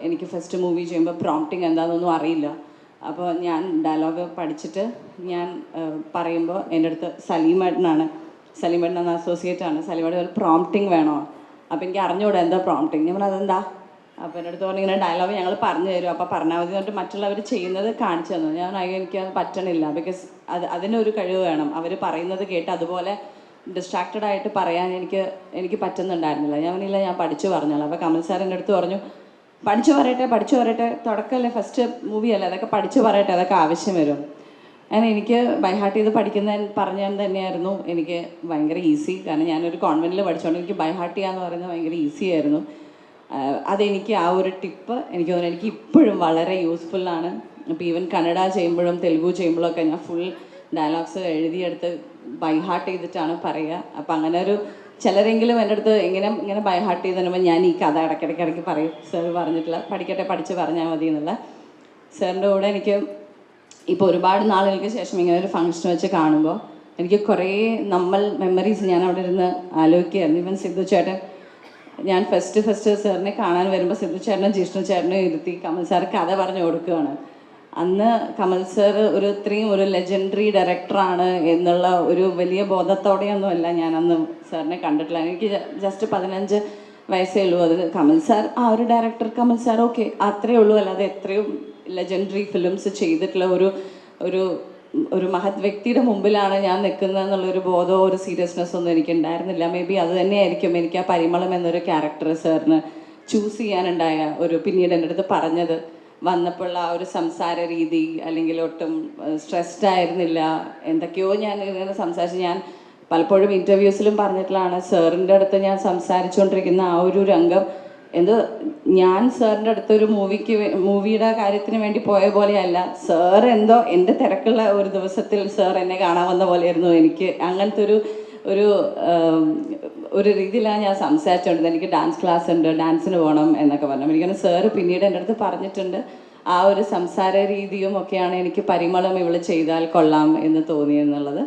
എനിക്ക് first movie ചെയ്യുമ്പോൾ പ്രോംപ്റ്റിങ് എന്താണെന്നൊന്നും അറിയില്ല. അപ്പോൾ ഞാൻ ഡയലോഗ് പഠിച്ചിട്ട് ഞാൻ പറയുമ്പോൾ എൻ്റെ അടുത്ത് സലീമേട്ടൻ എന്ന അസോസിയേറ്റാണ്. സലീമേട്ടൻ ഒരു പ്രോംപ്റ്റിങ് വേണോ? അപ്പോൾ എനിക്ക് അറിഞ്ഞുകൂടാ എന്താ പ്രോംപ്റ്റിങ്. ഞാൻ അതെന്താ? അപ്പോൾ എൻ്റെ അടുത്ത് പറഞ്ഞു ഇങ്ങനെ ഡയലോഗ് ഞങ്ങൾ പറഞ്ഞു തരും, അപ്പോൾ പറഞ്ഞാൽ മതി എന്നിട്ട് മറ്റുള്ളവർ ചെയ്യുന്നത് കാണിച്ചു തന്നു. ഞാൻ എനിക്കത് പറ്റണില്ല. ബിക്കോസ് അതിനൊരു കഴിവ് വേണം. അവർ പറയുന്നത് കേട്ട് അതുപോലെ ഡിസ്ട്രാക്റ്റഡ് ആയിട്ട് പറയാൻ എനിക്ക് പറ്റുന്നുണ്ടായിരുന്നില്ല. ഞാൻ പറഞ്ഞില്ല, ഞാൻ പഠിച്ചു പറഞ്ഞോളാം. അപ്പോൾ കമൽ സാർ എൻ്റെ അടുത്ത് പറഞ്ഞു പഠിച്ചു പറയട്ടെ, തുടക്കമല്ലേ, ഫസ്റ്റ് മൂവിയല്ലേ, അതൊക്കെ പഠിച്ചു പറയട്ടെ, അതൊക്കെ ആവശ്യം വരും. അങ്ങനെ എനിക്ക് ബൈഹാർട്ട് ചെയ്ത് പറഞ്ഞത് തന്നെയായിരുന്നു എനിക്ക് ഭയങ്കര ഈസി. കാരണം ഞാനൊരു കോൺവെൻറ്റിൽ പഠിച്ചുകൊണ്ട് എനിക്ക് ബൈഹാർട്ട് ചെയ്യാന്ന് പറയുന്നത് ഭയങ്കര ഈസി ആയിരുന്നു. അതെനിക്ക് ആ ഒരു ടിപ്പ് എനിക്ക് തോന്നുന്നു എനിക്ക് ഇപ്പോഴും വളരെ യൂസ്ഫുള്ളാണ്. ഇപ്പോൾ ഈവൻ കന്നഡ ചെയ്യുമ്പോഴും തെലുഗു ചെയ്യുമ്പോഴൊക്കെ ഞാൻ ഫുൾ ഡയലോഗ്സ് എഴുതിയെടുത്ത് ബൈഹാർട്ട് ചെയ്തിട്ടാണ് പറയുക. അപ്പം അങ്ങനെ ഒരു ചിലരെങ്കിലും എൻ്റെ അടുത്ത് ഇങ്ങനെ ബൈഹാർട്ട് ചെയ്ത് തരുമ്പോൾ ഞാൻ ഈ കഥ ഇടയ്ക്കിടയ്ക്ക് പറയും, സാർ പറഞ്ഞിട്ടില്ല, പഠിച്ച് പറഞ്ഞാൽ മതി എന്നുള്ള. സാറിൻ്റെ കൂടെ എനിക്ക് ഇപ്പോൾ ഒരുപാട് നാളുകൾക്ക് ശേഷം ഇങ്ങനെ ഒരു ഫംഗ്ഷൻ വെച്ച് കാണുമ്പോൾ എനിക്ക് കുറേ മെമ്മറീസ് ഞാൻ അവിടെ ഇരുന്ന് ആലോചിക്കുകയായിരുന്നു. ഇവൻ സിദ്ധു ചേട്ടൻ, ഞാൻ ഫസ്റ്റ് സാറിനെ കാണാൻ വരുമ്പോൾ സിദ്ധു ചേട്ടനും ജിഷ്ണു ചേട്ടനും ഇരുത്തി കമൽ സാർ കഥ പറഞ്ഞു കൊടുക്കുകയാണ്. അന്ന് കമൽ സാർ ഇത്രയും ഒരു ലെജൻഡറി ഡയറക്ടറാണ് എന്നുള്ള ഒരു വലിയ ബോധത്തോടെയൊന്നുമല്ല ഞാൻ അന്ന് സാറിനെ കണ്ടിട്ടില്ല. എനിക്ക് ജസ്റ്റ് 15 വയസ്സേ ഉള്ളൂ. അത് കമൽ സാർ ഒരു ഡയറക്ടർ കമൽ സാർ, ഓക്കെ, അത്രയേ ഉള്ളൂ. അല്ലാതെ എത്രയും ലെജൻഡറി ഫിലിംസ് ചെയ്തിട്ടുള്ള ഒരു മഹത് വ്യക്തിയുടെ മുമ്പിലാണ് ഞാൻ നിൽക്കുന്നത് എന്നുള്ളൊരു ബോധമോ ഒരു സീരിയസ്നെസ് ഒന്നും എനിക്ക് ഉണ്ടായിരുന്നില്ല. മേ ബി അത് തന്നെയായിരിക്കും എനിക്ക് ആ പരിമളം എന്നൊരു ക്യാരക്ടർ സാറിന് ചൂസ് ചെയ്യാനുണ്ടായ പിന്നീട് എൻ്റെ അടുത്ത് പറഞ്ഞത് വന്നപ്പോൾ ആ ഒരു സംസാര രീതി, അല്ലെങ്കിൽ ഒട്ടും സ്ട്രെസ്ഡ് ആയിരുന്നില്ല. എന്തൊക്കെയോ ഞാൻ ഇങ്ങനെ സംസാരിച്ച്, ഞാൻ പലപ്പോഴും ഇൻ്റർവ്യൂസിലും പറഞ്ഞിട്ടുള്ളതാണ്, സാറിൻ്റെ അടുത്ത് ഞാൻ സംസാരിച്ചുകൊണ്ടിരിക്കുന്ന ആ ഒരു രംഗം ഞാൻ സാറിൻ്റെ അടുത്തൊരു മൂവിയുടെ കാര്യത്തിന് വേണ്ടി പോയ പോലെയല്ല. സാർ എന്തോ എൻ്റെ തിരക്കുള്ള ഒരു ദിവസത്തിൽ സാർ എന്നെ കാണാൻ വന്ന പോലെയായിരുന്നു. എനിക്ക് അങ്ങനത്തെ ഒരു രീതിയിലാണ് ഞാൻ സംസാരിച്ചുകൊണ്ടിരുന്നത്. എനിക്ക് ഡാൻസ് ക്ലാസ് ഉണ്ട്, ഡാൻസിന് പോകണം എന്നൊക്കെ പറഞ്ഞു. എനിക്കങ്ങനെ സാറ് പിന്നീട് എൻ്റെ അടുത്ത് പറഞ്ഞിട്ടുണ്ട്, ആ ഒരു സംസാര രീതിയും ഒക്കെയാണ് എനിക്ക് പരിമളം ഇവൾ ചെയ്താൽ കൊള്ളാം എന്ന് തോന്നിയെന്നുള്ളത്.